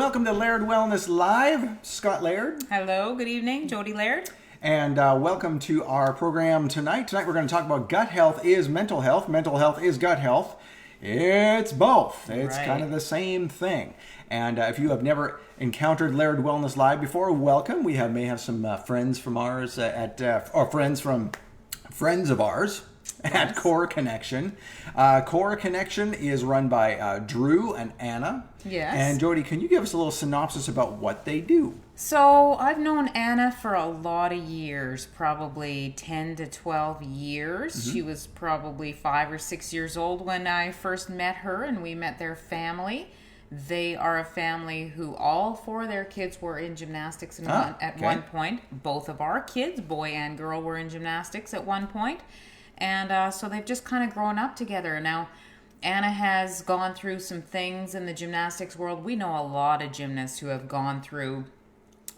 welcome to Laird Wellness Live. Scott Laird. Hello, good evening, Jody Laird. And welcome to our program tonight. Tonight we're going to talk about gut health is mental health. Mental health is gut health. It's both. It's kind of the same thing. And if you have never encountered Laird Wellness Live before, welcome. We may have some friends from ours or friends of ours at Core Connection. Core Connection is run by Drew and Anna. Yes. And Jody, can you give us a little synopsis about what they do? So I've known Anna for a lot of years, probably 10 to 12 years. Mm-hmm. She was probably 5 or 6 years old when I first met her, and we met their family. They are a family who all four of their kids were in gymnastics at one point. Both of our kids, boy and girl, were in gymnastics at one point. And so they've just kind of grown up together. Now, Anna has gone through some things in the gymnastics world. We know a lot of gymnasts who have gone through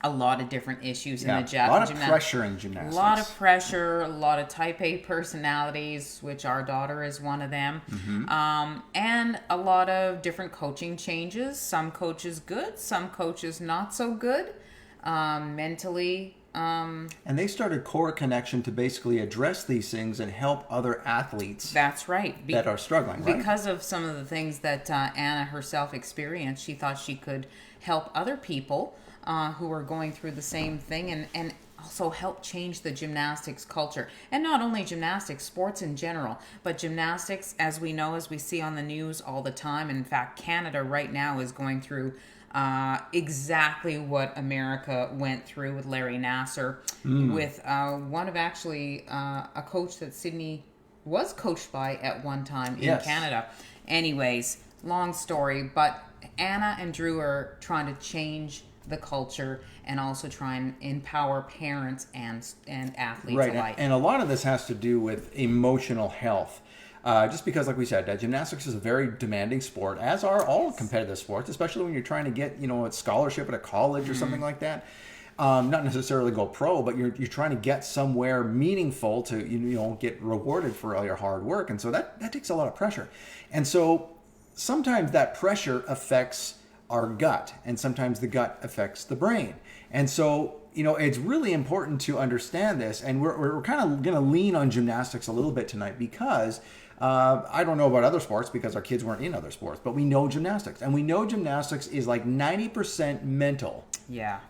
a lot of different issues in the gymnastics. A lot of pressure in gymnastics. A lot of pressure, a lot of type A personalities, which our daughter is one of them. Mm-hmm. And a lot of different coaching changes. Some coaches good, some coaches not so good. Mentally. And they started Core Connection to basically address these things and help other athletes. That's right. That are struggling, right? Because of some of the things that Anna herself experienced, she thought she could help other people who are going through the same thing and also help change the gymnastics culture. And not only gymnastics, sports in general, but gymnastics, as we know, as we see on the news all the time. In fact, Canada right now is going through exactly what America went through with Larry Nassar, with one of actually a coach that Sydney was coached by at one time in Canada. Anyways, long story, but Anna and Drew are trying to change the culture and also try and empower parents and athletes alike. And a lot of this has to do with emotional health. Just because, like we said, gymnastics is a very demanding sport, as are all competitive sports, especially when you're trying to get, a scholarship at a college or something like that. Not necessarily go pro, but you're trying to get somewhere meaningful to, get rewarded for all your hard work. And so that takes a lot of pressure. And so sometimes that pressure affects our gut, and sometimes the gut affects the brain. And so, it's really important to understand this. And we're kind of going to lean on gymnastics a little bit tonight because I don't know about other sports because our kids weren't in other sports, but we know gymnastics. And we know gymnastics is like 90% mental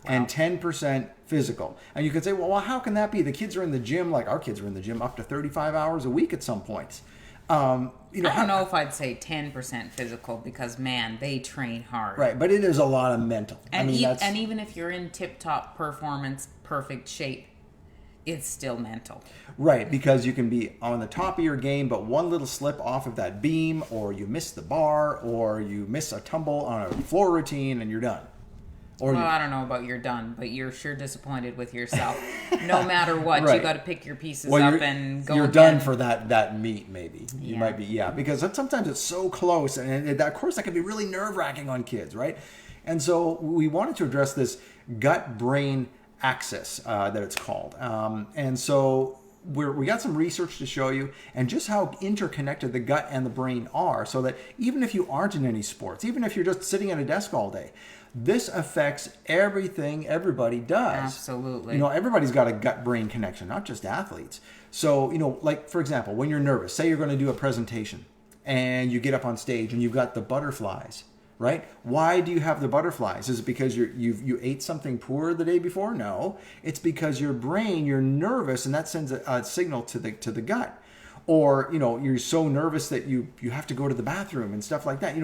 and 10% physical. And you could say, well, how can that be? The kids are in the gym, like our kids are in the gym up to 35 hours a week at some points. I don't know if I'd say 10% physical because, man, they train hard. Right, but it is a lot of mental. And even if you're in tip-top performance, perfect shape, it's still mental. Right, because you can be on the top of your game, but one little slip off of that beam, or you miss the bar, or you miss a tumble on a floor routine, and you're done. I don't know about you're done, but you're sure disappointed with yourself. No matter what, you got to pick your pieces up and go. You're done for that meet, maybe. You might be, because sometimes it's so close, and of course that can be really nerve-wracking on kids, right? And so we wanted to address this gut-brain axis that it's called, and so we got some research to show you, and just how interconnected the gut and the brain are, so that even if you aren't in any sports, even if you're just sitting at a desk all day, this affects everything everybody does. Absolutely. Everybody's got a gut-brain connection, not just athletes. So, like, for example, when you're nervous, say you're going to do a presentation, and you get up on stage, and you've got the butterflies, right? Why do you have the butterflies? Is it because you ate something poor the day before? No. It's because your brain, you're nervous, and that sends a signal to the gut. Or, you're so nervous that you have to go to the bathroom and stuff like that.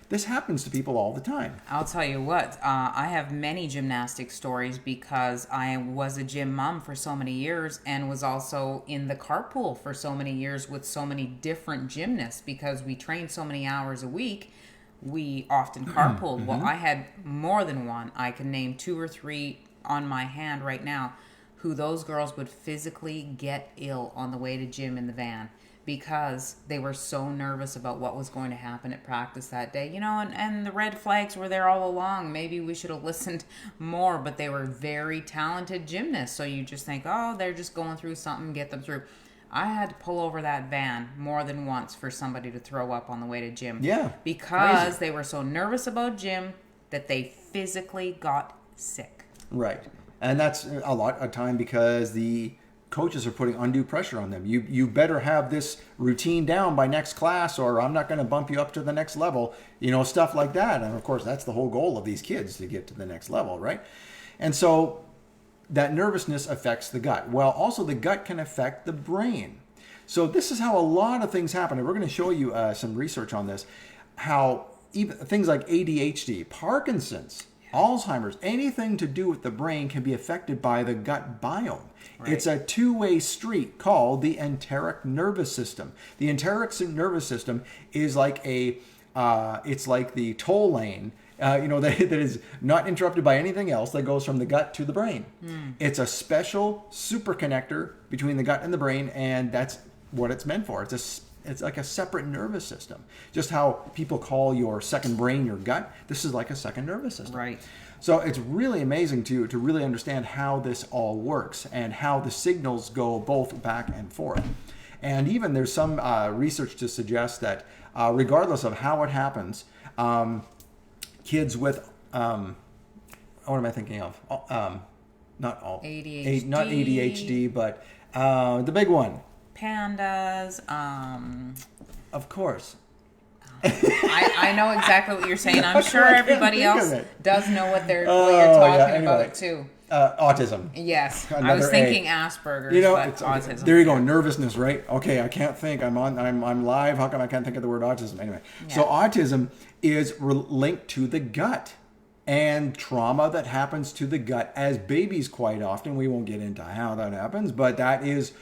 This happens to people all the time. I'll tell you what, I have many gymnastic stories because I was a gym mom for so many years and was also in the carpool for so many years with so many different gymnasts because we trained so many hours a week. We often carpooled. Well, I had more than one. I can name 2 or 3 on my hand right now who those girls would physically get ill on the way to gym in the van because they were so nervous about what was going to happen at practice that day. And the red flags were there all along. Maybe we should have listened more, but they were very talented gymnasts. So you just think, they're just going through something, get them through. I had to pull over that van more than once for somebody to throw up on the way to gym. Yeah. Because they were so nervous about gym, that they physically got sick. Right. And that's a lot of time because the coaches are putting undue pressure on them. You better have this routine down by next class, or I'm not going to bump you up to the next level, stuff like that. And of course, that's the whole goal of these kids, to get to the next level, right? And so that nervousness affects the gut. Well, also the gut can affect the brain. So this is how a lot of things happen. And we're going to show you some research on this, how even things like ADHD, Parkinson's, Alzheimer's, anything to do with the brain can be affected by the gut biome. Right. It's a two-way street called the enteric nervous system. The enteric nervous system is like it's like the toll lane, that is not interrupted by anything else, that goes from the gut to the brain. It's a special super connector between the gut and the brain, and that's what it's meant for. It's like a separate nervous system. Just how people call your second brain your gut, this is like a second nervous system. Right. So it's really amazing to really understand how this all works and how the signals go both back and forth. And even there's some research to suggest that regardless of how it happens, kids with, what am I thinking of? Not ADHD. Not ADHD, but the big one. Pandas. Of course. I know exactly what you're saying. I'm sure everybody else does know what you're talking about too. Autism. Yes, Another I was thinking Asperger's, but it's autism. There you go, nervousness, right? Okay, I can't think. I'm live. How come I can't think of the word autism? Anyway, so autism is linked to the gut and trauma that happens to the gut as babies quite often. We won't get into how that happens, but that is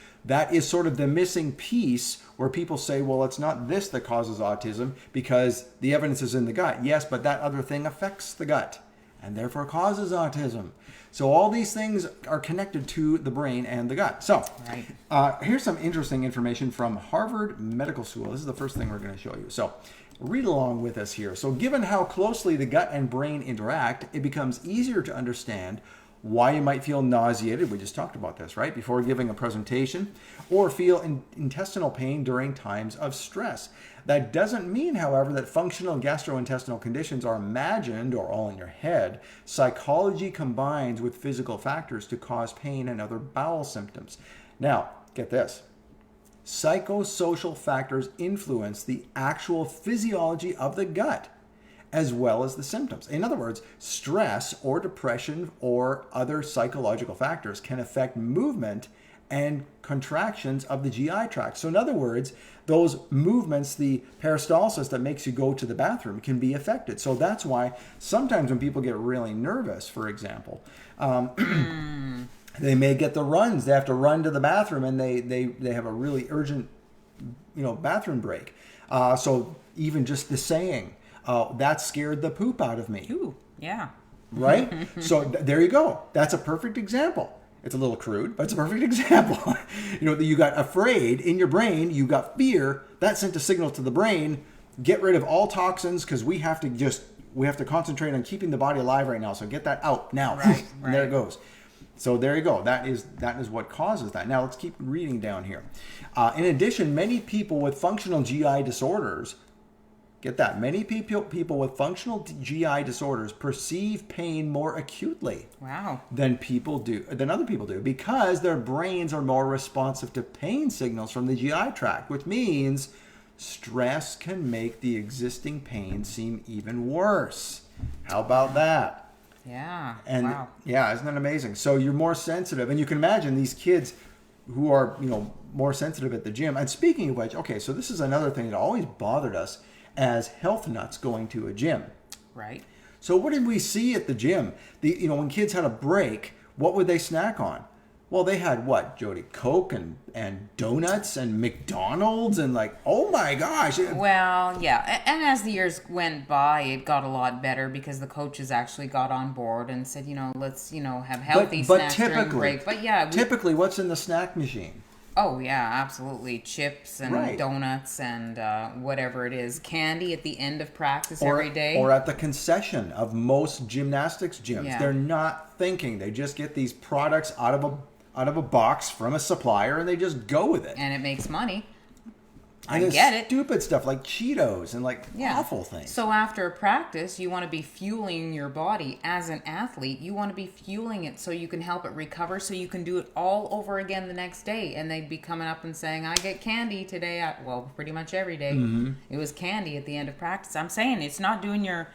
sort of the missing piece where people say, well, it's not this that causes autism because the evidence is in the gut. Yes, but that other thing affects the gut and therefore causes autism. So all these things are connected to the brain and the gut. So here's some interesting information from Harvard Medical School. This is the first thing we're going to show you. So read along with us here. So given how closely the gut and brain interact, it becomes easier to understand why you might feel nauseated, we just talked about this, right, before giving a presentation, or feel intestinal pain during times of stress. That doesn't mean, however, that functional gastrointestinal conditions are imagined or all in your head. Psychology combines with physical factors to cause pain and other bowel symptoms. Now, get this. Psychosocial factors influence the actual physiology of the gut, as well as the symptoms. In other words, stress or depression or other psychological factors can affect movement and contractions of the GI tract. So in other words, those movements, the peristalsis that makes you go to the bathroom, can be affected. So that's why sometimes when people get really nervous, for example, they may get the runs. They have to run to the bathroom and they have a really urgent, bathroom break. So even just the saying, that scared the poop out of me. Ooh, yeah. Right? So there you go. That's a perfect example. It's a little crude, but it's a perfect example. You got afraid in your brain, you got fear, that sent a signal to the brain, get rid of all toxins because we have to concentrate on keeping the body alive right now. So get that out now. Right. And there it goes. So there you go. That is what causes that. Now let's keep reading down here. In addition, many people with functional GI disorders, get that, many people with functional GI disorders perceive pain more acutely than other people do because their brains are more responsive to pain signals from the GI tract, which means stress can make the existing pain seem even worse. How about that? Yeah. And wow. Yeah, isn't that amazing? So you're more sensitive, and you can imagine these kids who are, more sensitive at the gym. And speaking of which, okay, so this is another thing that always bothered us as health nuts going to a gym. Right. So what did we see at the gym? When kids had a break, what would they snack on? Well, they had what, Jody? Coke and donuts and McDonald's and oh my gosh. Well, yeah. And as the years went by, it got a lot better because the coaches actually got on board and said, let's, have healthy snacks during break. But yeah. Typically, what's in the snack machine? Oh, yeah, absolutely. Chips and donuts and whatever it is. Candy at the end of practice every day. Or at the concession of most gymnastics gyms. Yeah. They're not thinking. They just get these products out of a box from a supplier and they just go with it. And it makes money. I And get it. Stupid stuff like Cheetos and like Yeah. awful things. So after a practice, you want to be fueling your body as an athlete. You want to be fueling it so you can help it recover, so you can do it all over again the next day. And they'd be coming up and saying, I get candy today. Well, pretty much every day. It was candy at the end of practice. I'm saying it's not doing your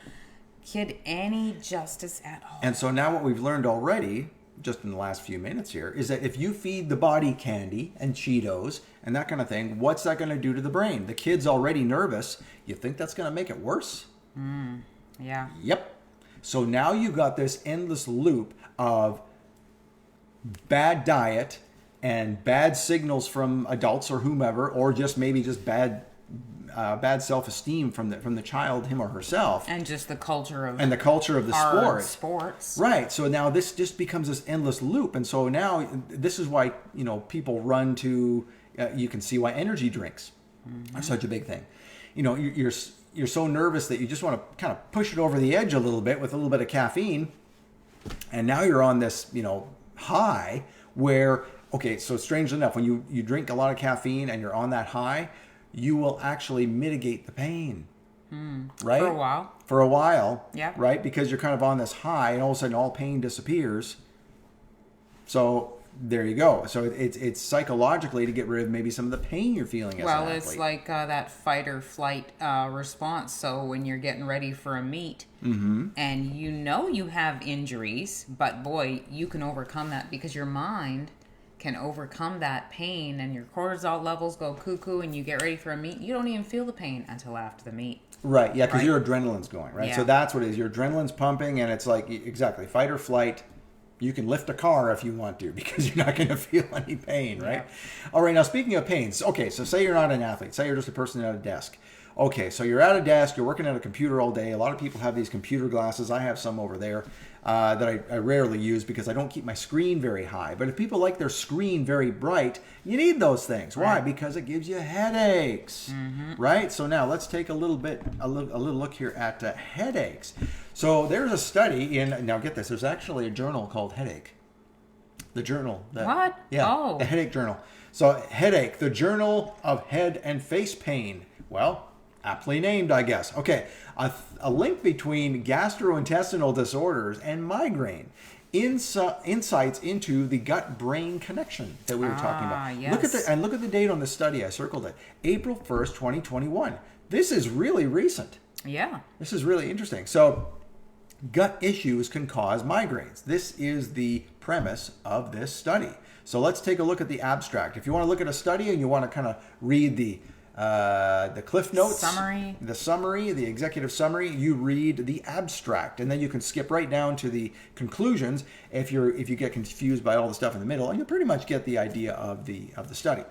kid any justice at all. And so now what we've learned already, just in the last few minutes here, is that if you feed the body candy and Cheetos and that kind of thing, what's that going to do to the brain? The kid's already nervous. You think that's going to make it worse? Yeah. Yep. So now you've got this endless loop of bad diet and bad signals from adults or whomever, or just maybe just bad self-esteem from the child, him or herself, And just the culture of and the culture of the our sport. sports. Right. So now this just becomes this endless loop, and so now this is why people run to. You can see why energy drinks are such a big thing. You're so nervous that you just want to kind of push it over the edge a little bit with a little bit of caffeine, and now you're on this high where so strangely enough, when you drink a lot of caffeine and you're on that high, you will actually mitigate the pain. Right? For a while. Yeah. Right? Because you're kind of on this high and all of a sudden all pain disappears. So there you go. So it's psychologically to get rid of maybe some of the pain you're feeling as an athlete. It's like that fight or flight response. So when you're getting ready for a meet and you have injuries, but boy, you can overcome that because your mind can overcome that pain and your cortisol levels go cuckoo and you get ready for a meet. You don't even feel the pain until after the meet. Right, yeah, because Right. your adrenaline's going, right? Yeah. So that's what it is. Your adrenaline's pumping, and it's like, exactly, fight or flight. You can lift a car if you want to because you're not going to feel any pain, right? Yeah. All right, now speaking of pains, okay, so say you're not an athlete. Say you're just a person at a desk. Okay, so you're at a desk, you're working at a computer all day. A lot of people have these computer glasses. I have some over there that I rarely use because I don't keep my screen very high. But if people like their screen very bright, you need those things. Why? Right. Because it gives you headaches, right? So now let's take a little look here at headaches. So there's a study now get this, there's actually a journal called Headache. The journal. What? Yeah, Oh. the Headache Journal. So Headache, the Journal of Head and Face Pain. Well, aptly named, I guess. Okay, a link between gastrointestinal disorders and migraine. Insights into the gut-brain connection that we were talking about. Yes. Look at the date on the study. I circled it. April 1st, 2021. This is really recent. Yeah. This is really interesting. So, gut issues can cause migraines. This is the premise of this study. So let's take a look at the abstract. If you want to look at a study and you want to kind of read the cliff notes, the summary, the executive summary, you read the abstract, and then you can skip right down to the conclusions. If you get confused by all the stuff in the middle, you'll pretty much get the idea of the study.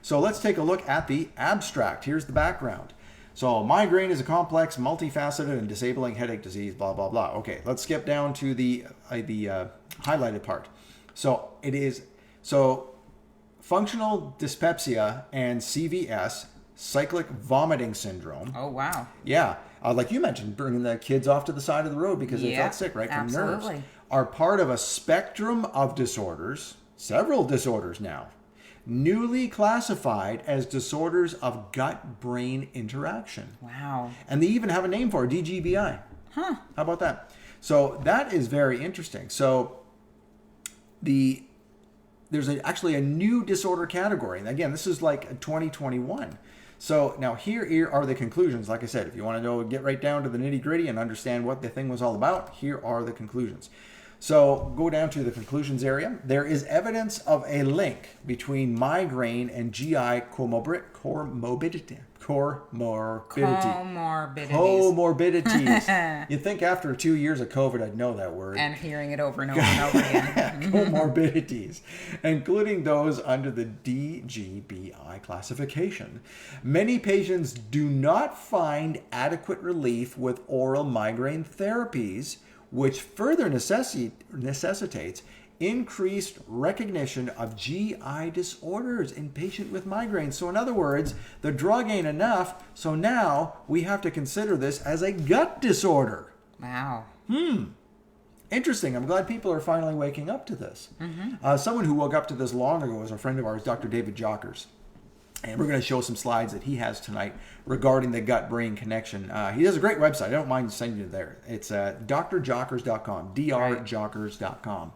So let's take a look at the abstract. Here's the background. So migraine is a complex, multifaceted, and disabling headache disease, blah, blah, blah. Okay, let's skip down to the highlighted part. So functional dyspepsia and CVS, cyclic vomiting syndrome. Oh, wow. Yeah, like you mentioned, bringing the kids off to the side of the road because they Yeah, felt sick, right, from absolutely. nerves, are part of a spectrum of disorders, several disorders now, newly classified as disorders of gut-brain interaction. Wow. And they even have a name for it, DGBI. Huh. How about that? So that is very interesting. So there's actually a new disorder category. And again, this is like 2021. So now here are the conclusions. Like I said, if you want to get right down to the nitty gritty and understand what the thing was all about, here are the conclusions. So go down to the conclusions area. There is evidence of a link between migraine and GI comorbidities. Comorbidities. You'd think after 2 years of COVID, I'd know that word. And hearing it over and over and over again. Comorbidities, including those under the DGBI classification. Many patients do not find adequate relief with oral migraine therapies, which further necessitates increased recognition of GI disorders in patients with migraines. So in other words, the drug ain't enough, so now we have to consider this as a gut disorder. Wow. Interesting. I'm glad people are finally waking up to this. Someone who woke up to this long ago was a friend of ours, Dr. David Jockers. And we're going to show some slides that he has tonight regarding the gut-brain connection. He has a great website. I don't mind sending you there. It's drjockers.com, drjockers.com.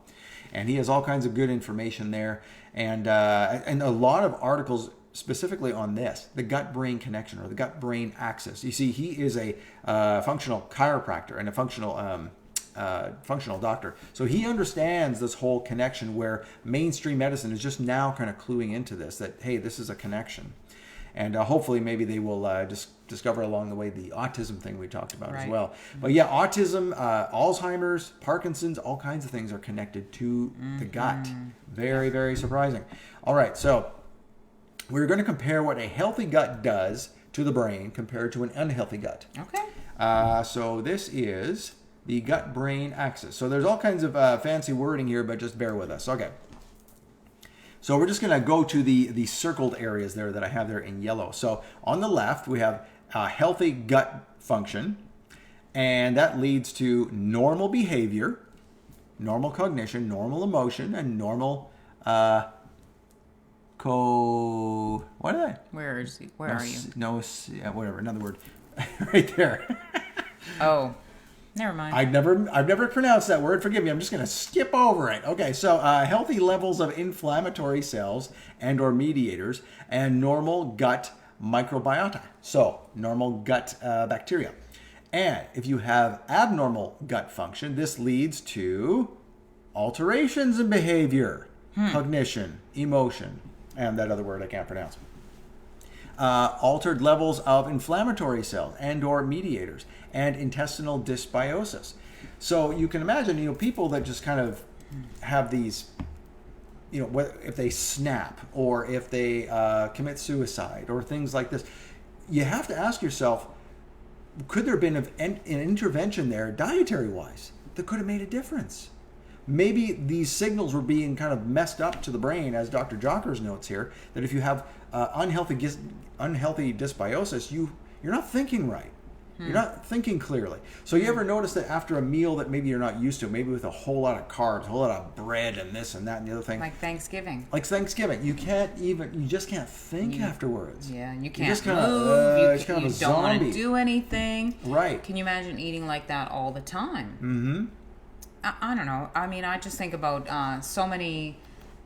And he has all kinds of good information there, and a lot of articles specifically on this, the gut-brain connection or the gut-brain axis. You see, he is a functional chiropractor and a functional doctor. So he understands this whole connection where mainstream medicine is just now kind of cluing into this, that, hey, this is a connection. And hopefully maybe they will discover along the way the autism thing we talked about as well. But yeah, autism, Alzheimer's, Parkinson's, all kinds of things are connected to the gut. Very, very surprising. All right, so we're going to compare what a healthy gut does to the brain compared to an unhealthy gut. Okay. So this is the gut-brain axis. So there's all kinds of fancy wording here, but just bear with us. Okay. So we're just going to go to the circled areas there that I have there in yellow. So on the left, we have healthy gut function, and that leads to normal behavior, normal cognition, normal emotion, and normal what are they? Where is he? Where are you? Whatever, another word. Right there. Oh, never mind. I've never pronounced that word. Forgive me. I'm just going to skip over it. Okay, so healthy levels of inflammatory cells and or mediators and normal gut microbiota. So normal gut bacteria. And if you have abnormal gut function, this leads to alterations in behavior, cognition, emotion, and that other word I can't pronounce. Altered levels of inflammatory cells and or mediators and intestinal dysbiosis. So you can imagine, people that just kind of have these, if they snap or if they commit suicide or things like this, you have to ask yourself, could there have been an intervention there dietary wise that could have made a difference? Maybe these signals were being kind of messed up to the brain, as Dr. Jockers notes here, that if you have unhealthy dysbiosis, you're not thinking right. You're not thinking clearly. So you ever notice that after a meal that maybe you're not used to, maybe with a whole lot of carbs, a whole lot of bread and this and that and the other thing. Like Thanksgiving. You just can't think afterwards. Yeah, you can't You're just move. you You don't want to do anything. Right. Can you imagine eating like that all the time? Mm-hmm. I don't know. I mean, I just think about so many,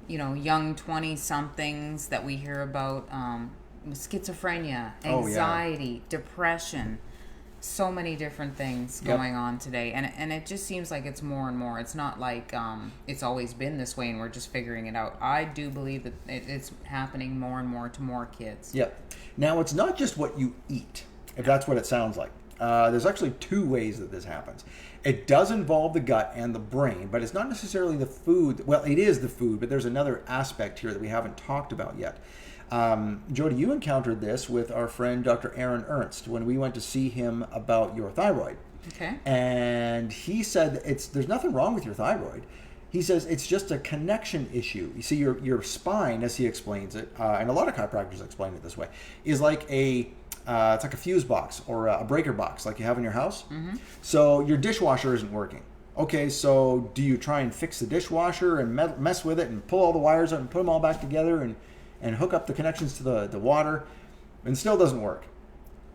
young 20-somethings that we hear about schizophrenia, anxiety, depression, so many different things going on today. And it just seems like it's more and more. It's not like it's always been this way and we're just figuring it out. I do believe that it's happening more and more to more kids. Yep. Now, it's not just what you eat, if that's what it sounds like. There's actually two ways that this happens. It does involve the gut and the brain, but it's not necessarily the food. Well, it is the food, but there's another aspect here that we haven't talked about yet. Jody, you encountered this with our friend Dr. Aaron Ernst when we went to see him about your thyroid. Okay. And he said there's nothing wrong with your thyroid. He says it's just a connection issue. You see, your spine, as he explains it, and a lot of chiropractors explain it this way, is like it's like a fuse box or a breaker box like you have in your house. Mm-hmm. So your dishwasher isn't working. Okay, so do you try and fix the dishwasher and mess with it and pull all the wires out and put them all back together and hook up the connections to the water, and it still doesn't work?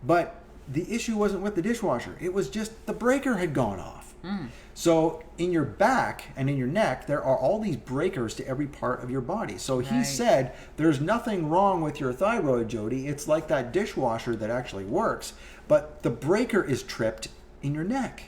But the issue wasn't with the dishwasher. It was just the breaker had gone off. Mm. So in your back and in your neck, there are all these breakers to every part of your body. So he said, there's nothing wrong with your thyroid, Jody. It's like that dishwasher that actually works, but the breaker is tripped in your neck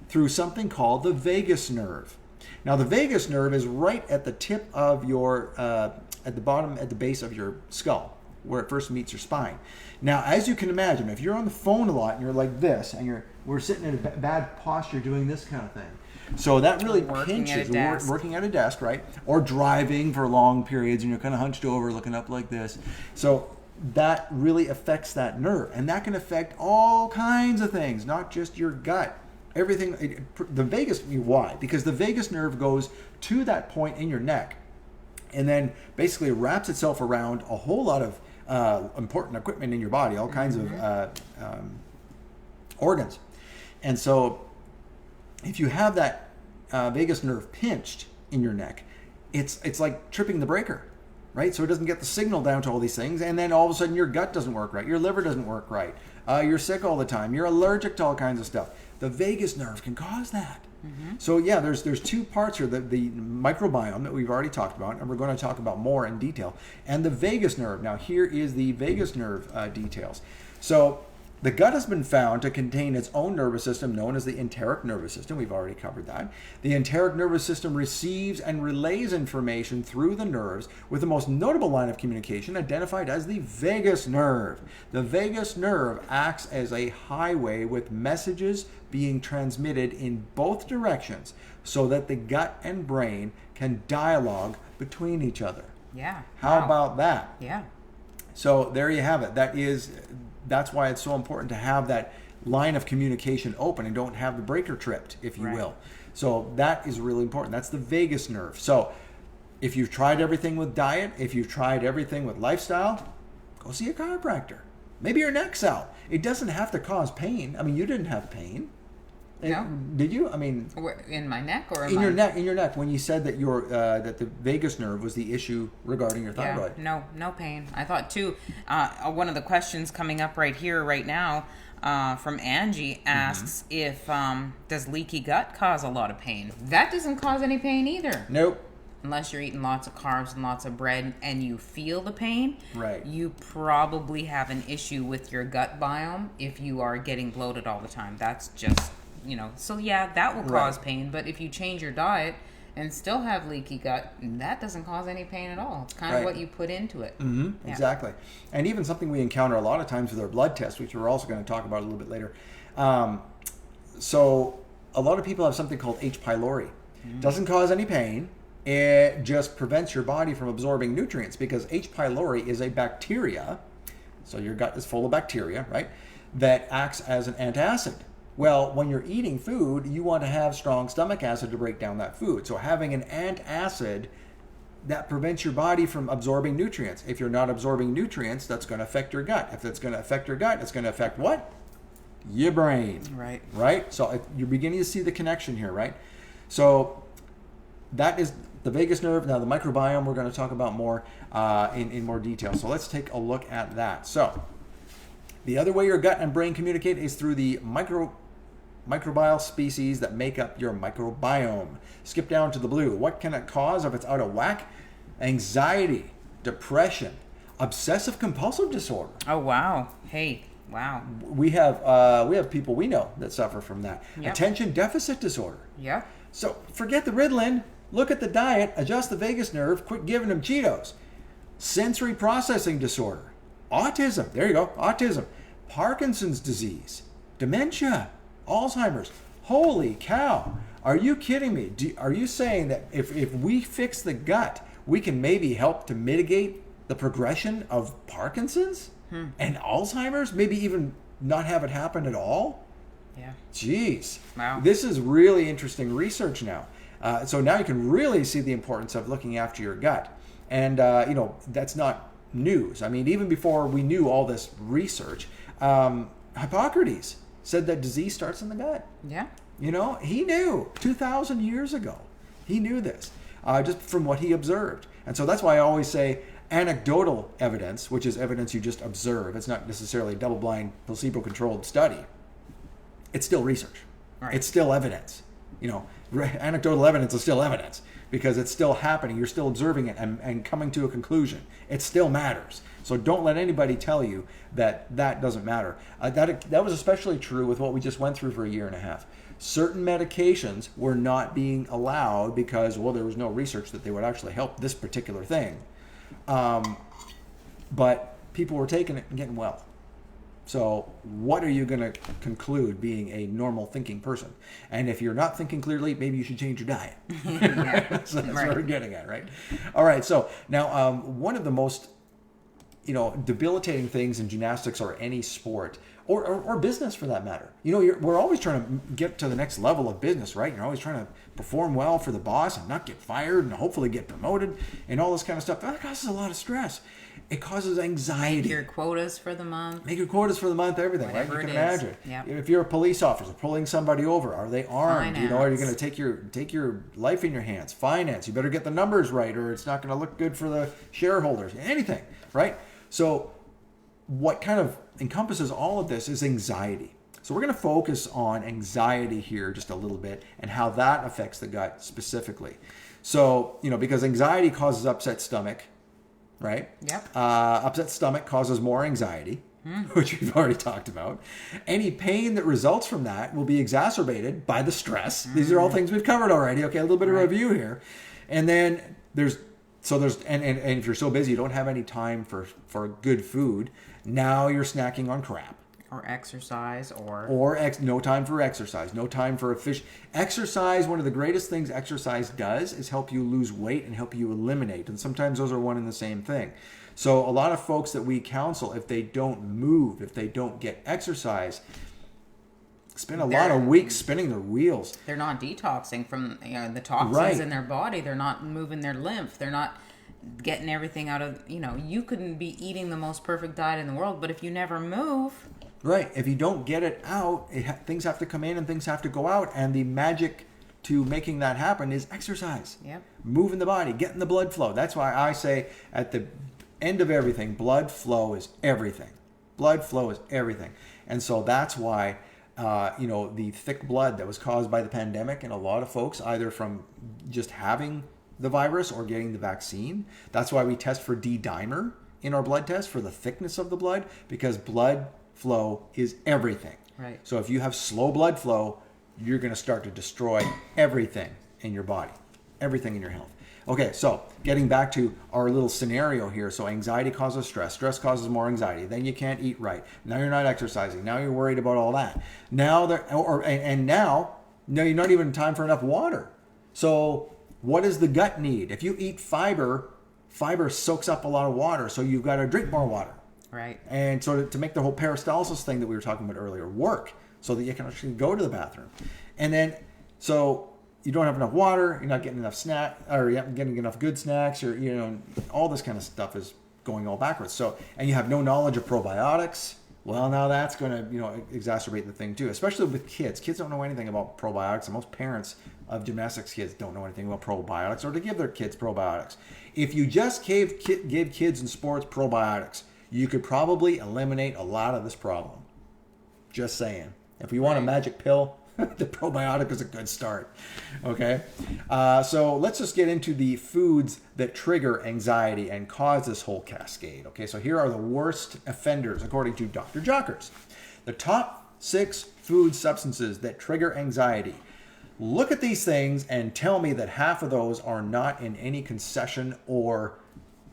through something called the vagus nerve. Now, the vagus nerve is right at the tip of your, at the bottom, at the base of your skull, where it first meets your spine. Now, as you can imagine, if you're on the phone a lot and you're like this, and we're sitting in a bad posture doing this kind of thing. So that really pinches. Working at a desk, right? Or driving for long periods and you're kind of hunched over looking up like this. So that really affects that nerve. And that can affect all kinds of things, not just your gut. Everything, the vagus, why? Because the vagus nerve goes to that point in your neck and then basically wraps itself around a whole lot of important equipment in your body, all kinds of organs. And so if you have that vagus nerve pinched in your neck, it's like tripping the breaker. right? So it doesn't get the signal down to all these things, and then all of a sudden your gut doesn't work right, your liver doesn't work right, you're sick all the time, you're allergic to all kinds of stuff. The vagus nerve can cause that. So yeah, there's two parts here: the microbiome that we've already talked about, and we're going to talk about more in detail, and the vagus nerve. Now here is the vagus nerve details. So the gut has been found to contain its own nervous system known as the enteric nervous system. We've already covered that. The enteric nervous system receives and relays information through the nerves, with the most notable line of communication identified as the vagus nerve. The vagus nerve acts as a highway with messages being transmitted in both directions so that the gut and brain can dialogue between each other. Yeah. How Wow. about that? Yeah. So there you have it. That's why it's so important to have that line of communication open and don't have the breaker tripped, if you Right. will. So that is really important. That's the vagus nerve. So if you've tried everything with diet, if you've tried everything with lifestyle, go see a chiropractor. Maybe your neck's out. It doesn't have to cause pain. I mean, you didn't have pain. No. Did you? I mean, In my neck or in your neck. In your neck, when you said that that the vagus nerve was the issue regarding your thyroid. Yeah, no pain. I thought too. One of the questions coming up right here, right now, from Angie asks if does leaky gut cause a lot of pain? That doesn't cause any pain either. Nope. Unless you're eating lots of carbs and lots of bread and you feel the pain, Right. you probably have an issue with your gut biome if you are getting bloated all the time. That's just, so yeah, that will cause Right. pain. But if you change your diet and still have leaky gut, that doesn't cause any pain at all. It's kind of Right. what you put into it. Mm-hmm, Yeah. exactly. And even something we encounter a lot of times with our blood tests, which we're also going to talk about a little bit later. So a lot of people have something called H. pylori. Doesn't cause any pain. It just prevents your body from absorbing nutrients because H. pylori is a bacteria. So your gut is full of bacteria, right? That acts as an antacid. Well, when you're eating food, you want to have strong stomach acid to break down that food. So having an antacid that prevents your body from absorbing nutrients. If you're not absorbing nutrients, that's going to affect your gut. If it's going to affect your gut, it's going to affect what? Your brain. Right. Right? So you're beginning to see the connection here, right? So that is the vagus nerve. Now the microbiome we're going to talk about more in more detail. So let's take a look at that. So the other way your gut and brain communicate is through the microbial species that make up your microbiome. Skip down to the blue. What can it cause if it's out of whack? Anxiety, depression, obsessive compulsive disorder. Oh, wow. Hey, wow. We have people we know that suffer from that. Yep. Attention deficit disorder. Yeah. So forget the Ritalin. Look at the diet. Adjust the vagus nerve. Quit giving them Cheetos. Sensory processing disorder. Autism. There you go. Autism. Parkinson's disease. Dementia. Alzheimer's. Holy cow. Are you kidding me? Are you saying that if we fix the gut, we can maybe help to mitigate the progression of Parkinson's and Alzheimer's? Maybe even not have it happen at all? Yeah. Jeez. Wow. This is really interesting research now. So now you can really see the importance of looking after your gut. And, that's not news. I mean, even before we knew all this research, Hippocrates said that disease starts in the gut. Yeah. He knew 2,000 years ago. He knew this just from what he observed. And so that's why I always say anecdotal evidence, which is evidence you just observe. It's not necessarily a double-blind, placebo-controlled study. It's still research. Right. It's still evidence. Anecdotal evidence is still evidence because it's still happening. You're still observing it and coming to a conclusion. It still matters. So don't let anybody tell you that doesn't matter. That was especially true with what we just went through for a year and a half. Certain medications were not being allowed because, there was no research that they would actually help this particular thing. But people were taking it and getting well. So what are you going to conclude being a normal thinking person? And if you're not thinking clearly, maybe you should change your diet. Yeah. So that's Right. what we're getting at, right? All right. So now one of the most debilitating things in gymnastics or any sport or business for that matter. We're always trying to get to the next level of business, right? You're always trying to perform well for the boss and not get fired and hopefully get promoted and all this kind of stuff. That causes a lot of stress. It causes anxiety. Your quotas for the month. Make your quotas for the month, everything, Whatever right? You can it is. imagine. Yep. If you're a police officer pulling somebody over, are they armed? You know, are you Finance. going to take your life in your hands? Finance. You better get the numbers right, or it's not going to look good for the shareholders. Anything, right? So, what kind of encompasses all of this is anxiety. So we're going to focus on anxiety here just a little bit and how that affects the gut specifically. So, you know, because anxiety causes upset stomach, right? Yep. Upset stomach causes more anxiety, which we've already talked about. Any pain that results from that will be exacerbated by the stress. These are all things we've covered already. Okay, a little bit of review here. And then and if you're so busy you don't have any time for good food, now you're snacking on crap. Or exercise, No time for exercise, no time for exercise. One of the greatest things exercise does is help you lose weight and help you eliminate, and sometimes those are one and the same thing. So a lot of folks that we counsel, if they don't move, if they don't get exercise, spend a lot of weeks spinning their wheels. they're not detoxing from the toxins in their body. They're not moving their lymph. They're not getting everything out of, you couldn't be eating the most perfect diet in the world, but if you never move. Right. If you don't get it out, things have to come in and things have to go out. And the magic to making that happen is exercise. Yep. Moving the body, getting the blood flow. That's why I say at the end of everything, blood flow is everything. Blood flow is everything. And so that's why, the thick blood that was caused by the pandemic and a lot of folks, either from just having the virus or getting the vaccine, that's why we test for D-dimer in our blood test for the thickness of the blood, because blood flow is everything. Right. So if you have slow blood flow, you're going to start to destroy everything in your body, everything in your health. Okay, so getting back to our little scenario here. So anxiety causes stress. Stress causes more anxiety. Then you can't eat right. Now you're not exercising. Now you're worried about all that. Now now you're not even in time for enough water. So what does the gut need? If you eat fiber soaks up a lot of water. So you've got to drink more water. Right. And so to make the whole peristalsis thing that we were talking about earlier work, so that you can actually go to the bathroom. And then, so you don't have enough water, you're not getting enough you're not getting enough good snacks, or, all this kind of stuff is going all backwards. So, and you have no knowledge of probiotics. Well, now that's going to, exacerbate the thing too, especially with kids. Kids don't know anything about probiotics, and most parents of gymnastics kids don't know anything about probiotics or to give their kids probiotics. If you just give kids in sports probiotics, you could probably eliminate a lot of this problem. Just saying. If you want a magic pill, the probiotic is a good start. Okay? So let's just get into the foods that trigger anxiety and cause this whole cascade. Okay, so here are the worst offenders according to Dr. Jockers. The top 6 food substances that trigger anxiety. Look at these things and tell me that half of those are not in any concession or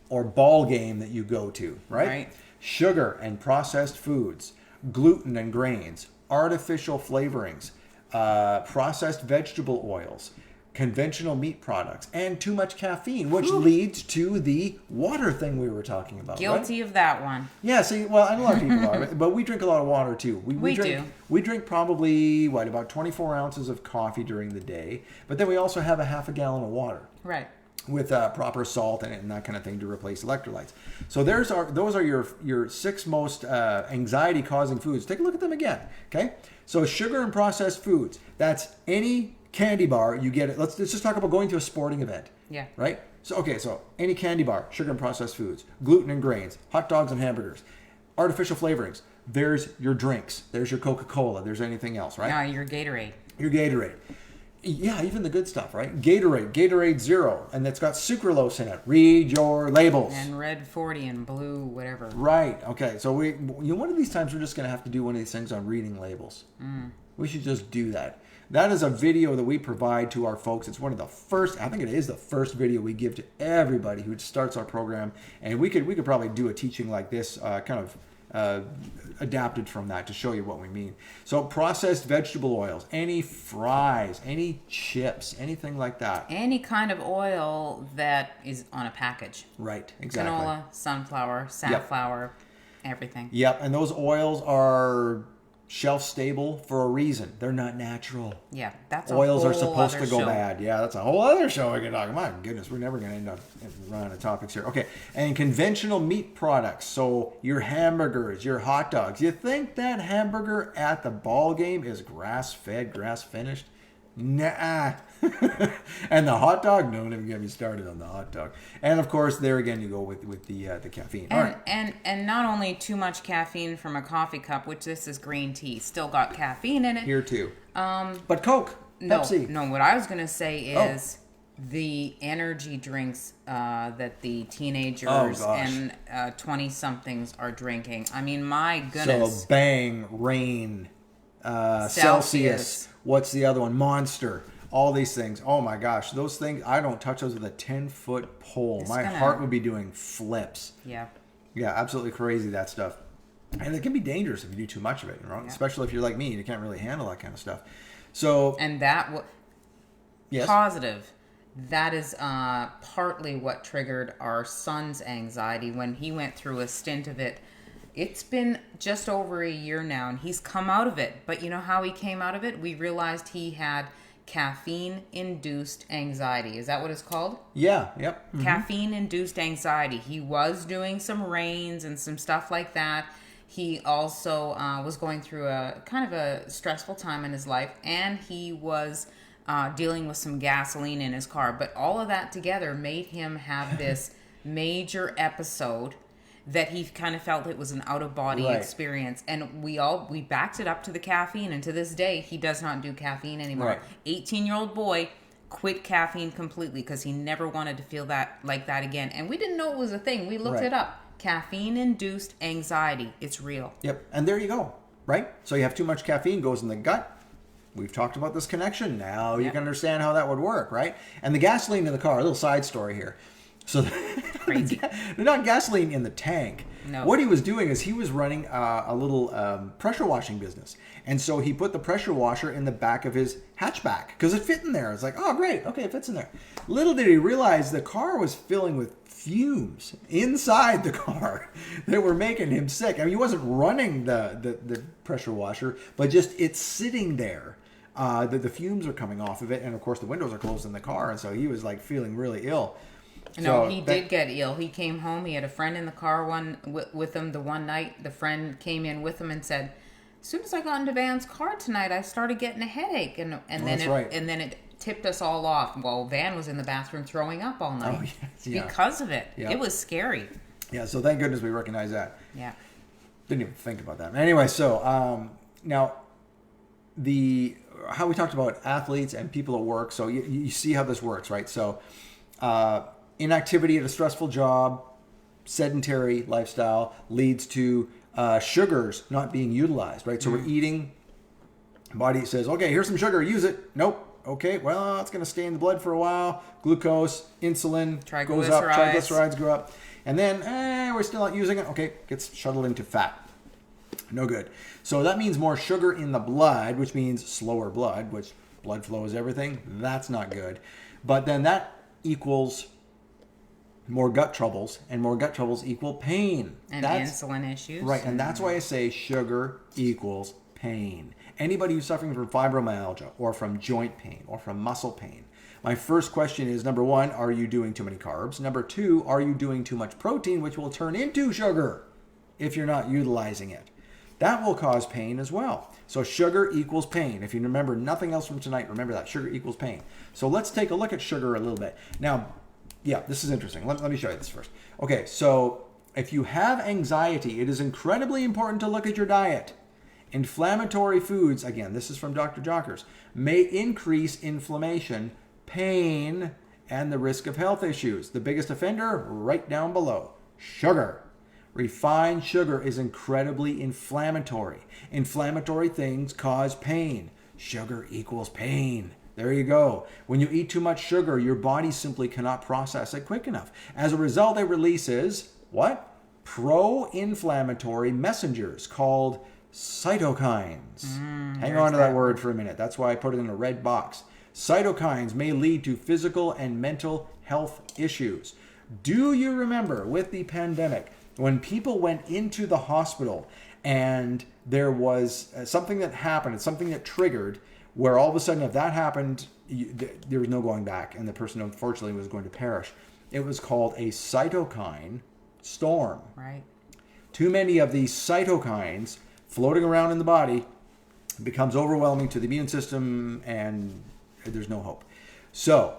ball game that you go to, right? Sugar and processed foods, gluten and grains, artificial flavorings, processed vegetable oils, conventional meat products, and too much caffeine, which leads to the water thing we were talking about. Guilty of that one. Yeah, see, well, and a lot of people are, but we drink a lot of water too. We drink, do. We drink probably, about 24 ounces of coffee during the day, but then we also have a half a gallon of water. Right. With proper salt in it and that kind of thing to replace electrolytes. So those are your 6 most anxiety-causing foods. Take a look at them again, okay? So sugar and processed foods. That's any candy bar you get it. Let's just talk about going to a sporting event. Yeah. Right? So any candy bar, sugar and processed foods, gluten and grains, hot dogs and hamburgers, artificial flavorings. There's your drinks. There's your Coca-Cola. There's anything else, right? Your Gatorade. Your Gatorade. Yeah, even the good stuff, right? Gatorade Zero, and it's got sucralose in it. Read your labels. And red 40 and blue whatever. Right. Okay. So one of these times we're just going to have to do one of these things on reading labels. We should just do that. That is a video that we provide to our folks. It's one of the first, I think it is the first video we give to everybody who starts our program. And we could probably do a teaching like this, kind of adapted from that to show you what we mean. So processed vegetable oils, any fries, any chips, anything like that. Any kind of oil that is on a package. Right, exactly. Canola, sunflower, safflower, everything. Yep, and those oils are shelf stable for a reason. They're not natural. Yeah, that's a Oils are whole supposed other to go show. bad. Yeah, that's a whole other show we can talk about. My goodness, we're never going to end up running out of topics here. Okay, and conventional meat products. So your hamburgers, your hot dogs. You think that hamburger at the ball game is grass-fed, grass-finished? Nah. And the hot dog? Don't even get me started on the hot dog. And of course, there again, you go with the caffeine. All right. And not only too much caffeine from a coffee cup, which this is green tea, still got caffeine in it. Here too. But Coke, No, Pepsi. no. What I was gonna say is the energy drinks that the teenagers gosh. and 20-somethings are drinking. I mean, my goodness. So Bang, Rain, Celsius. Celsius. What's the other one? Monster. All these things. Oh my gosh, those things. I don't touch those with a 10-foot pole. It's My gonna- heart would be doing flips. Yeah. Yeah, absolutely crazy, that stuff. And it can be dangerous if you do too much of it, you know? Yeah. Especially if you're like me, you can't really handle that kind of stuff. So And that yes. positive. That is partly what triggered our son's anxiety when he went through a stint of it. It's been just over a year now, and he's come out of it. But you know how he came out of it? We realized he had caffeine-induced anxiety. Is that what it's called? Yeah, yep. Caffeine-induced anxiety. He was doing some rains and some stuff like that. He also was going through a kind of a stressful time in his life, and he was dealing with some gasoline in his car. But all of that together made him have this major episode that he kind of felt it was an out-of-body Right. experience. And we backed it up to the caffeine, and to this day, he does not do caffeine anymore. Right. 18-year-old boy quit caffeine completely because he never wanted to feel that like that again. And we didn't know it was a thing. We looked Right. it up. Caffeine-induced anxiety. It's real. Yep. And there you go. Right? So you have too much caffeine, goes in the gut. We've talked about this connection. Now you Yep. can understand how that would work, right? And the gasoline in the car, a little side story here. So Crazy. they're not gasoline in the tank. No. What he was doing is he was running a little pressure washing business. And so he put the pressure washer in the back of his hatchback because it fit in there. It's like, oh, great. Okay, it fits in there. Little did he realize the car was filling with fumes inside the car that were making him sick. I mean, he wasn't running the pressure washer, but just it's sitting there. The fumes are coming off of it. And, of course, the windows are closed in the car. And so he was, like, feeling really ill. No, So he did get ill. He came home. He had a friend in the car with him the one night. The friend came in with him and said, "As soon as I got into Van's car tonight, I started getting a headache." And then that's right. and then it tipped us all off. Well, Van was in the bathroom throwing up all night yeah. because of it. Yeah. It was scary. Yeah, so thank goodness we recognize that. Yeah. Didn't even think about that. Anyway, so now how we talked about athletes and people at work. So you see how this works, right? So inactivity at a stressful job, sedentary lifestyle leads to sugars not being utilized, right? So we're eating, body says, okay, here's some sugar, use it. Nope. Okay, well, it's going to stay in the blood for a while. Glucose, insulin goes up, triglycerides go up. And then, we're still not using it. Okay, gets shuttled into fat. No good. So that means more sugar in the blood, which means slower blood, which blood flow is everything. That's not good. But then that equals more gut troubles, and more gut troubles equal pain. And insulin issues. Right, and that's why I say sugar equals pain. Anybody who's suffering from fibromyalgia or from joint pain or from muscle pain, my first question is, number one, are you doing too many carbs? Number two, are you doing too much protein, which will turn into sugar if you're not utilizing it? That will cause pain as well. So sugar equals pain. If you remember nothing else from tonight, remember that. Sugar equals pain. So let's take a look at sugar a little bit. Now, yeah, this is interesting. Let me show you this first. Okay, so if you have anxiety, it is incredibly important to look at your diet. Inflammatory foods, again, this is from Dr. Jockers, may increase inflammation, pain, and the risk of health issues. The biggest offender, right down below, sugar. Refined sugar is incredibly inflammatory. Inflammatory things cause pain. Sugar equals pain. There you go. When you eat too much sugar, your body simply cannot process it quick enough. As a result, it releases what? Pro-inflammatory messengers called cytokines. Hang on to that word for a minute. That's why I put it in a red box. Cytokines may lead to physical and mental health issues. Do you remember with the pandemic when people went into the hospital and there was something that happened, it's something that triggered, where all of a sudden, if that happened, there was no going back, and the person unfortunately was going to perish. It was called a cytokine storm. Right. Too many of these cytokines floating around in the body becomes overwhelming to the immune system, and there's no hope. So,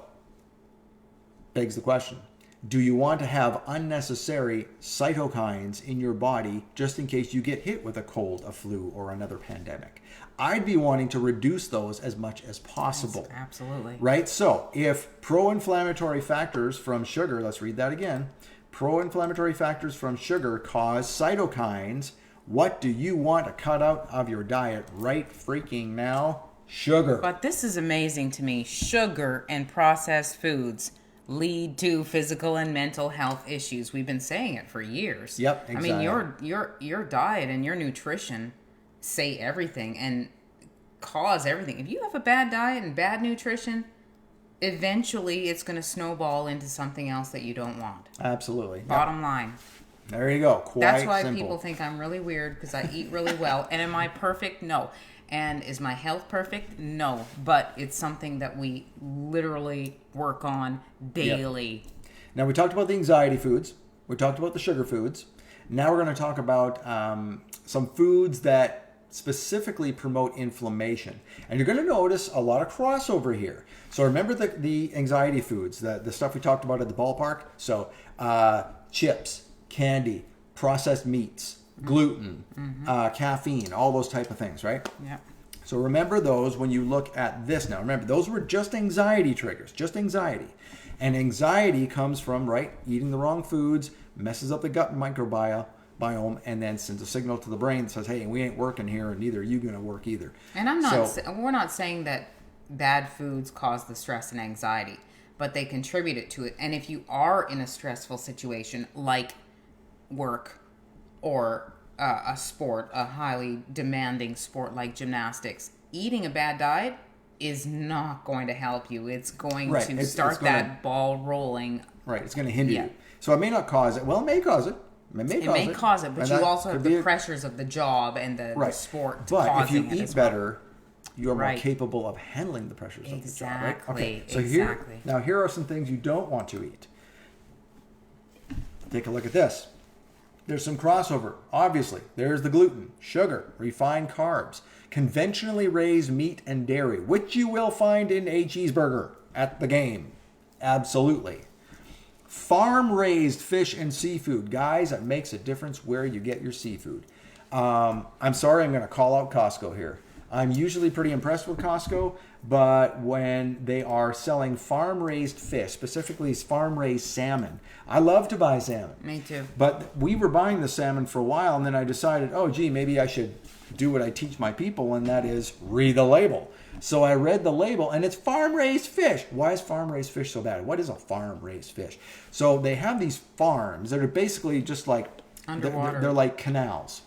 begs the question, do you want to have unnecessary cytokines in your body just in case you get hit with a cold, a flu, or another pandemic? I'd be wanting to reduce those as much as possible. Yes, absolutely. Right? So, if pro-inflammatory factors from sugar, let's read that again, pro-inflammatory factors from sugar cause cytokines, what do you want to cut out of your diet right freaking now? Sugar. But this is amazing to me. Sugar and processed foods lead to physical and mental health issues. We've been saying it for years. Yep, exactly. I mean, your diet and your nutrition say everything and cause everything. If you have a bad diet and bad nutrition, eventually it's going to snowball into something else that you don't want. Absolutely. Bottom line. There you go. Quite That's why simple. people think I'm really weird, because I eat really well. And am I perfect? No. And is my health perfect? No. But it's something that we literally work on daily. Yep. Now, we talked about the anxiety foods. We talked about the sugar foods. Now we're going to talk about some foods that specifically promote inflammation. And you're going to notice a lot of crossover here. So remember the anxiety foods, the stuff we talked about at the ballpark? So chips, candy, processed meats, gluten, caffeine, all those type of things, right? Yeah. So remember those when you look at this now. Remember, those were just anxiety triggers, just anxiety. And anxiety comes from, right, eating the wrong foods, messes up the gut microbiome, and then sends a signal to the brain that says, hey, we ain't working here, and neither are you going to work either. And we're not saying that bad foods cause the stress and anxiety, but they contributed to it. And if you are in a stressful situation like work or a sport, a highly demanding sport like gymnastics, eating a bad diet is not going to help you. It's going to start that ball rolling. Right, it's going to hinder you. So it may not cause it. Well, it may cause it. It may cause it, but you also have the pressures of the job and the sport. But if you eat better, you're more capable of handling the pressures of the job. Right? Okay. So here are some things you don't want to eat. Take a look at this. There's some crossover. Obviously, there's the gluten, sugar, refined carbs, conventionally raised meat and dairy, which you will find in a cheeseburger at the game. Absolutely. Farm-raised fish and seafood. Guys, it makes a difference where you get your seafood. I'm sorry, I'm going to call out Costco here. I'm usually pretty impressed with Costco, but when they are selling farm-raised fish, specifically farm-raised salmon, I love to buy salmon. Me too. But we were buying the salmon for a while, and then I decided, oh, gee, maybe I should do what I teach my people, and that is read the label. So I read the label, and it's farm-raised fish. Why is farm-raised fish so bad? What is a farm-raised fish? So they have these farms that are basically just like underwater. They're like canals.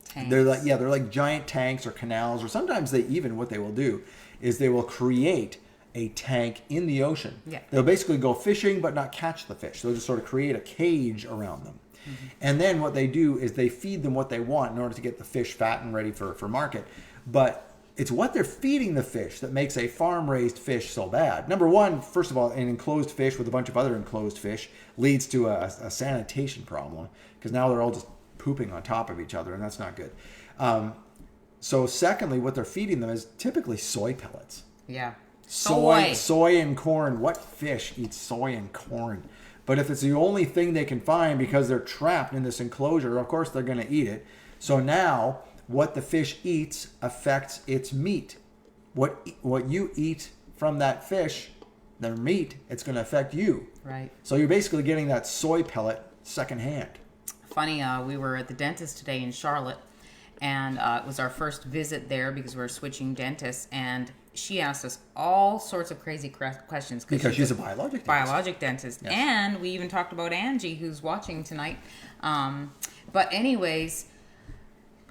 Tanks. They're like giant tanks or canals, or sometimes what they will do is they will create a tank in the ocean. Yeah. They'll basically go fishing but not catch the fish. They'll just sort of create a cage around them. Mm-hmm. And then what they do is they feed them what they want in order to get the fish fat and ready for market. But it's what they're feeding the fish that makes a farm-raised fish so bad. Number one, first of all, an enclosed fish with a bunch of other enclosed fish leads to a sanitation problem, because now they're all just pooping on top of each other, and that's not good. So secondly, what they're feeding them is typically soy pellets. Yeah. Soy and corn. What fish eats soy and corn? But if it's the only thing they can find because they're trapped in this enclosure, of course they're going to eat it. So now what the fish eats affects its meat. What you eat from that fish, their meat, it's going to affect you. Right. So you're basically getting that soy pellet secondhand. Funny, we were at the dentist today in Charlotte, and it was our first visit there because we were switching dentists, and she asked us all sorts of crazy questions. Because she's a biologic dentist. Yes. And we even talked about Angie, who's watching tonight. But anyways,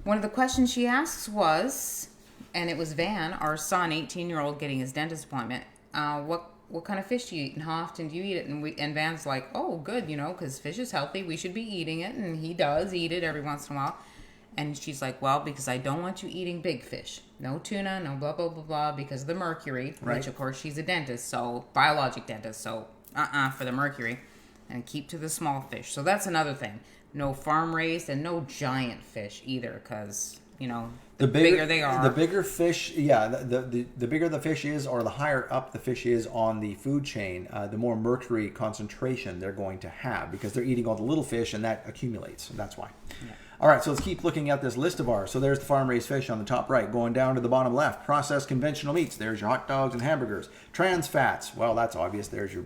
one of the questions she asks was, and it was Van, our son, 18-year-old, getting his dentist appointment, what kind of fish do you eat and how often do you eat it? And Van's like, oh, good, because fish is healthy. We should be eating it. And he does eat it every once in a while. And she's like, well, because I don't want you eating big fish. No tuna, no blah, blah, blah, blah, because of the mercury, Right. which, of course, she's a dentist, so biologic dentist, so for the mercury. And keep to the small fish. So that's another thing. No farm-raised and no giant fish either, because, the bigger they are. The bigger fish, the bigger the fish is, or the higher up the fish is on the food chain, the more mercury concentration they're going to have, because they're eating all the little fish and that accumulates. That's why. Yeah. All right, so let's keep looking at this list of ours. So there's the farm-raised fish on the top right. Going down to the bottom left, processed conventional meats. There's your hot dogs and hamburgers. Trans fats. Well, that's obvious. There's your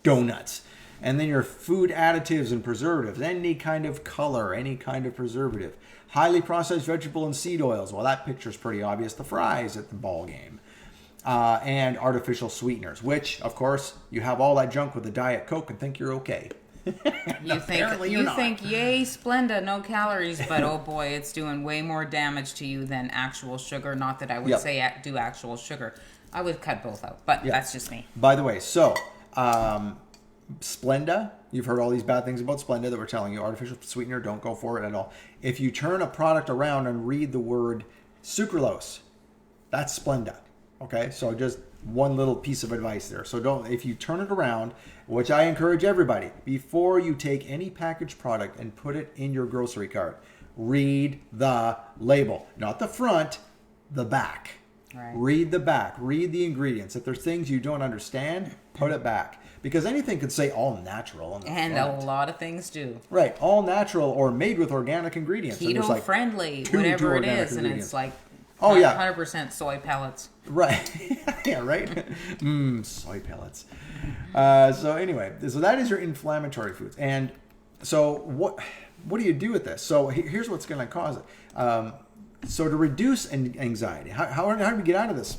donuts. And then your food additives and preservatives. Any kind of color, any kind of preservative. Highly processed vegetable and seed oils. Well, that picture's pretty obvious. The fries at the ball game. And artificial sweeteners, which, of course, you have all that junk with a Diet Coke and think you're okay. You think, yay, Splenda, no calories, but oh boy, it's doing way more damage to you than actual sugar. Not that I would say do actual sugar. I would cut both out, but that's just me. By the way, so Splenda, you've heard all these bad things about Splenda that we're telling you. Artificial sweetener, don't go for it at all. If you turn a product around and read the word sucralose, that's Splenda. Okay, so just one little piece of advice there. So if you turn it around, which I encourage everybody, before you take any packaged product and put it in your grocery cart, read the label. Not the front, the back. Right. Read the back. Read the ingredients. If there's things you don't understand, put it back. Because anything could say all natural on the front. A lot of things do. Right, all natural or made with organic ingredients. Keto friendly, whatever it is, and it's like 100% soy pellets. Right. Yeah, right? Soy pellets. So anyway, so that is your inflammatory foods. And so what do you do with this? So here's what's going to cause it. So to reduce anxiety, how do we get out of this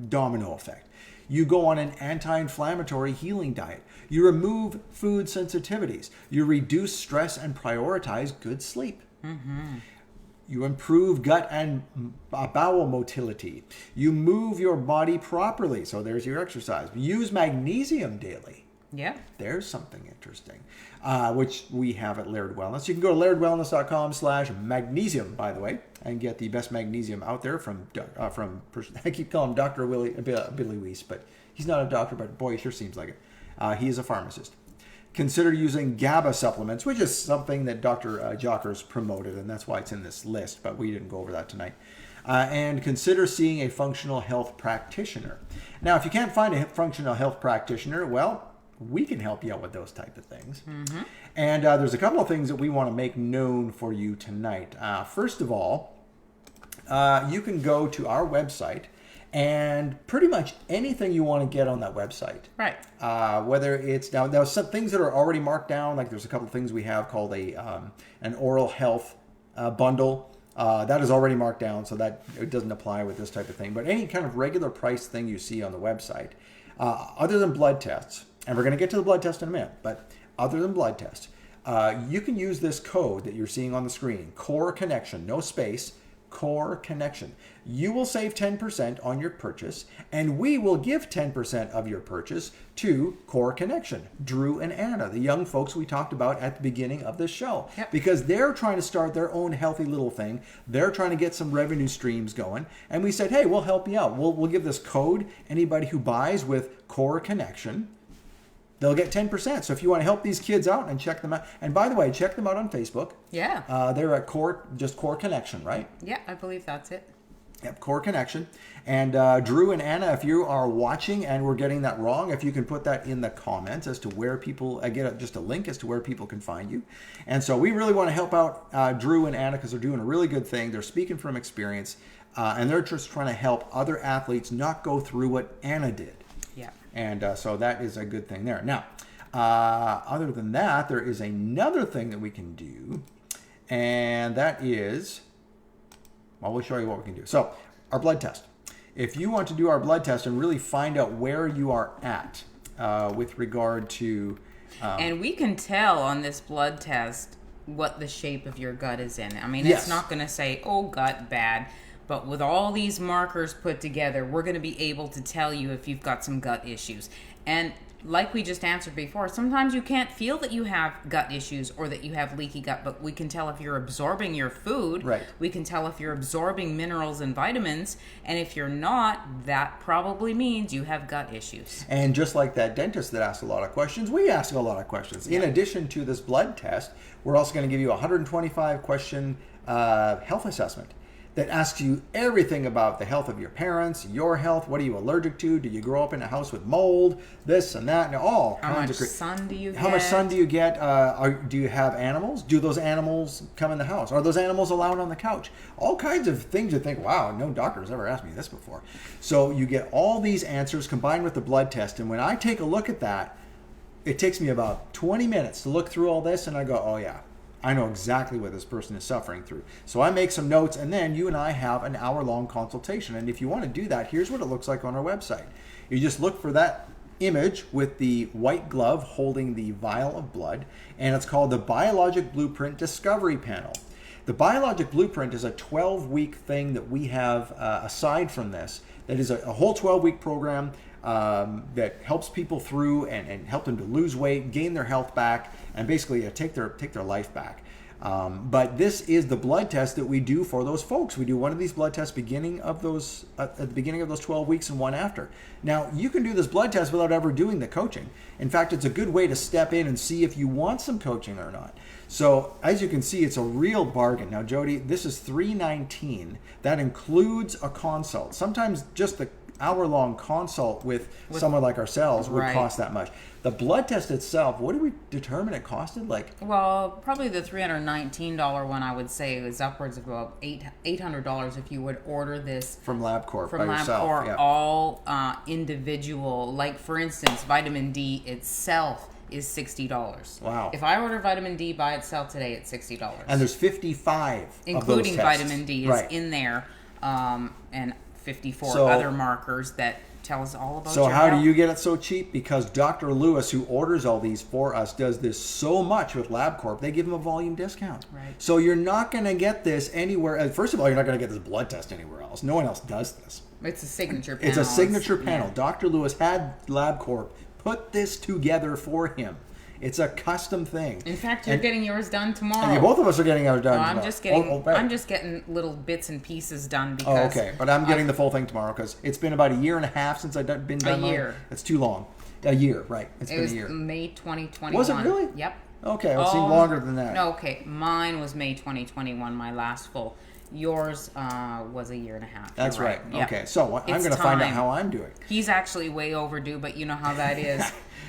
domino effect? You go on an anti-inflammatory healing diet. You remove food sensitivities. You reduce stress and prioritize good sleep. Mm-hmm. You improve gut and bowel motility. You move your body properly. So there's your exercise. Use magnesium daily. Yeah. There's something interesting, which we have at Laird Wellness. You can go to lairdwellness.com/magnesium, by the way, and get the best magnesium out there from I keep calling him Dr. Billy Weiss, but he's not a doctor, but boy, he sure seems like it. He is a pharmacist. Consider using GABA supplements, which is something that Dr. Jockers promoted, and that's why it's in this list, but we didn't go over that tonight. And consider seeing a functional health practitioner. Now, if you can't find a functional health practitioner, well, we can help you out with those type of things. Mm-hmm. And there's a couple of things that we want to make known for you tonight. First of all, you can go to our website, and pretty much anything you want to get on that website. Right. Whether it's now some things that are already marked down, like there's a couple of things we have called an oral health bundle. That is already marked down, so that it doesn't apply with this type of thing. But any kind of regular price thing you see on the website, other than blood tests, and we're going to get to the blood test in a minute, but other than blood tests, you can use this code that you're seeing on the screen, Core Connection, no space, Core Connection. You will save 10% on your purchase, and we will give 10% of your purchase to Core Connection, Drew and Anna, the young folks we talked about at the beginning of this show. Yep. Because they're trying to start their own healthy little thing. They're trying to get some revenue streams going. And we said, hey, we'll help you out. We'll give this code. Anybody who buys with Core Connection, they'll get 10%. So if you want to help these kids out and check them out. And by the way, check them out on Facebook. Yeah. They're at Core Connection, right? Yeah, I believe that's it. Yep, Core Connection. And Drew and Anna, if you are watching and we're getting that wrong, if you can put that in the comments as to where people, just a link as to where people can find you. And so we really want to help out Drew and Anna because they're doing a really good thing. They're speaking from experience, and they're just trying to help other athletes not go through what Anna did. Yeah. And so that is a good thing there. Now, other than that, there is another thing that we can do, and that is, well, we'll show you what we can do. So, our blood test. If you want to do our blood test and really find out where you are at with regard to... and we can tell on this blood test what the shape of your gut is in. I mean, yes. It's not going to say, oh, gut bad. But with all these markers put together, we're going to be able to tell you if you've got some gut issues. And like we just answered before, sometimes you can't feel that you have gut issues or that you have leaky gut, but we can tell if you're absorbing your food. Right. We can tell if you're absorbing minerals and vitamins, and if you're not, that probably means you have gut issues. And just like that dentist that asked a lot of questions, we ask a lot of questions. In addition to this blood test, we're also going to give you a 125 question health assessment that asks you everything about the health of your parents, your health, what are you allergic to, do you grow up in a house with mold, this and that, and all How kinds much of sun do you get? How much sun do you get? Do you have animals? Do those animals come in the house? Are those animals allowed on the couch? All kinds of things you think, wow, no doctor has ever asked me this before. So you get all these answers combined with the blood test, and when I take a look at that, it takes me about 20 minutes to look through all this, and I go, oh yeah, I know exactly what this person is suffering through. So I make some notes, and then you and I have an hour-long consultation. And if you want to do that, here's what it looks like on our website. You just look for that image with the white glove holding the vial of blood, and it's called the Biologic Blueprint Discovery Panel. The Biologic Blueprint is a 12-week thing that we have aside from this. That is a whole 12-week program that helps people through and help them to lose weight, gain their health back, and basically take their life back. But this is the blood test that we do for those folks. We do one of these blood tests beginning of those at the beginning of those 12 weeks and one after. Now, you can do this blood test without ever doing the coaching. In fact, it's a good way to step in and see if you want some coaching or not. So as you can see, it's a real bargain. Now, Jody, this is $319. That includes a consult. Sometimes just the hour-long consult with someone like ourselves would cost that much. The blood test itself, what did we determine it costed? Well, probably the $319 one, I would say, is upwards of about $800 if you would order this from LabCorp from by yourself. LabCorp, Yeah. all individual. Like, for instance, vitamin D itself is $60. Wow. If I order vitamin D by itself today, it's $60. And there's 55 including of those tests. vitamin D is right. in there, and 54 So- other markers that tell us all about So your how health. do you get it so cheap? Because Dr. Lewis, who orders all these for us, does this so much with LabCorp, they give him a volume discount. Right. So you're not going to get this anywhere. First of all, you're not going to get this blood test anywhere else. No one else does this. It's a signature panel. It's a signature panel. Yeah. Dr. Lewis had LabCorp put this together for him. It's a custom thing. In fact, you're getting yours done tomorrow. And both of us are getting ours done No, tomorrow. I'm right. just getting little bits and pieces done Oh, because okay. But I'm getting the full thing tomorrow because it's been about a year and a half since I've been done. year. It's too long. A year, right. It's it been was a year. May 2021. Was it really? Yep. Okay, well, it seemed longer than that. No, okay. Mine was May 2021, my last full. Yours was a year and a half. That's You're right. Yep. Okay, so I'm It's going to find out time. how I'm doing. He's actually way overdue, but you know how that is.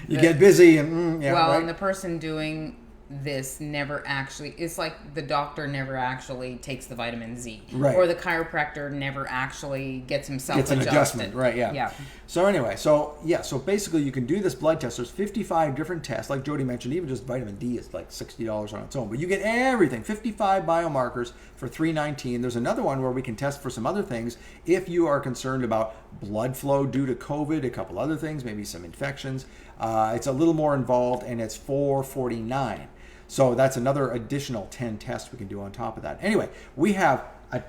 You get busy and yeah, Well, right? and the person doing this never actually, it's like the doctor never actually takes the vitamin Z. Right. Or the chiropractor never actually gets himself Gets an adjusted. adjustment, right? Yeah. Yeah. So anyway, so basically you can do this blood test. There's 55 different tests, like Jody mentioned. Even just vitamin D is like $60 on its own, but you get everything. 55 biomarkers for $319. There's another one where we can test for some other things if you are concerned about blood flow due to COVID, a couple other things, maybe some infections. It's a little more involved, and it's $449. So that's another additional 10 tests we can do on top of that. Anyway, we have a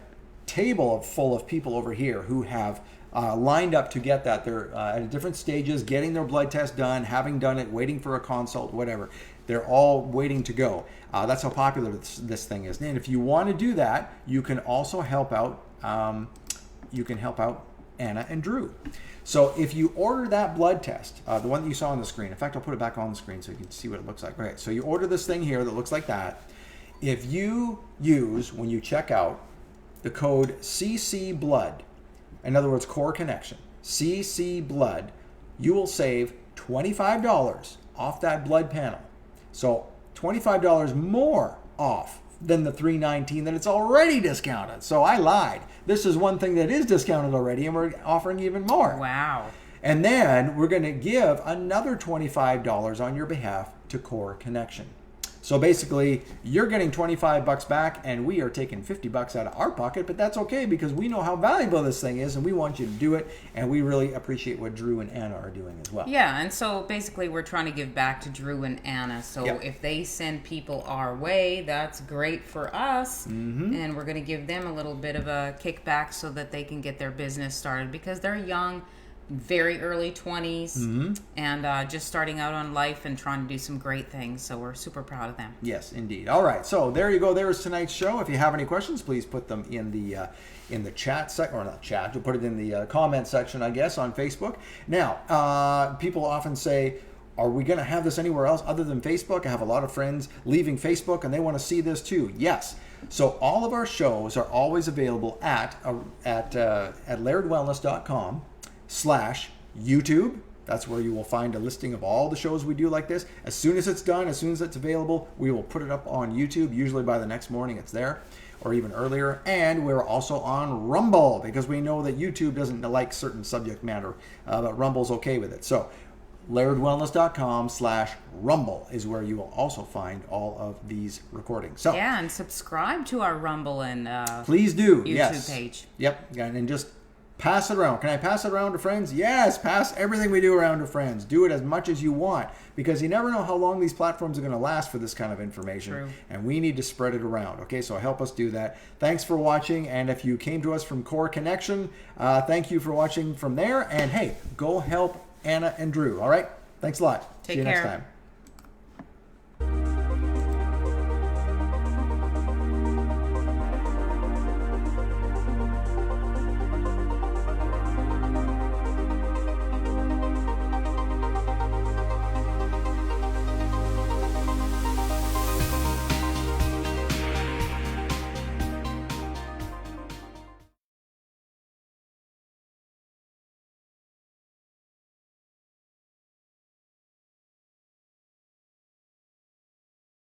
table full of people over here who have lined up to get that. They're at different stages, getting their blood test done, having done it, waiting for a consult, whatever. They're all waiting to go. That's how popular this thing is. And if you want to do that, you can also help out. Anna and Drew. So if you order that blood test, the one that you saw on the screen, in fact, I'll put it back on the screen so you can see what it looks like. Okay, so you order this thing here that looks like that. If you use, when you check out, the code CCBlood, in other words, Core Connection, CCBlood, you will save $25 off that blood panel. So $25 more off than the $319 that it's already discounted. So I lied. This is one thing that is discounted already, and we're offering even more. Wow. And then we're going to give another $25 on your behalf to Core Connection. So basically, you're getting $25 back, and we are taking $50 out of our pocket, but that's okay because we know how valuable this thing is, and we want you to do it, and we really appreciate what Drew and Anna are doing as well. Yeah, and so basically we're trying to give back to Drew and Anna. So Yep. if they send people our way, that's great for us. Mm-hmm. And we're going to give them a little bit of a kickback so that they can get their business started because they're young. very early 20s and just starting out on life and trying to do some great things. So we're super proud of them. Yes, indeed. All right, so there you go. There is tonight's show. If you have any questions, please put them in the chat section, or not chat. You'll put it in the comment section, I guess, on Facebook. Now, people often say, are we going to have this anywhere else other than Facebook? I have a lot of friends leaving Facebook and they want to see this too. Yes. So all of our shows are always available at lairdwellness.com/YouTube. That's where you will find a listing of all the shows we do like this. As soon as it's done, as soon as it's available, we will put it up on YouTube. Usually by the next morning it's there, or even earlier. And we're also on Rumble, because we know that YouTube doesn't like certain subject matter, but Rumble's okay with it. So lairdwellness.com/rumble is where you will also find all of these recordings. So yeah, and subscribe to our Rumble and please do. YouTube page. Yep, and just pass it around. Can I pass it around to friends? Yes, pass everything we do around to friends. Do it as much as you want, because you never know how long these platforms are going to last for this kind of information. True. And we need to spread it around. Okay, so help us do that. Thanks for watching. And if you came to us from Core Connection, thank you for watching from there. And hey, go help Anna and Drew. All right, thanks a lot. Take See you care. next time.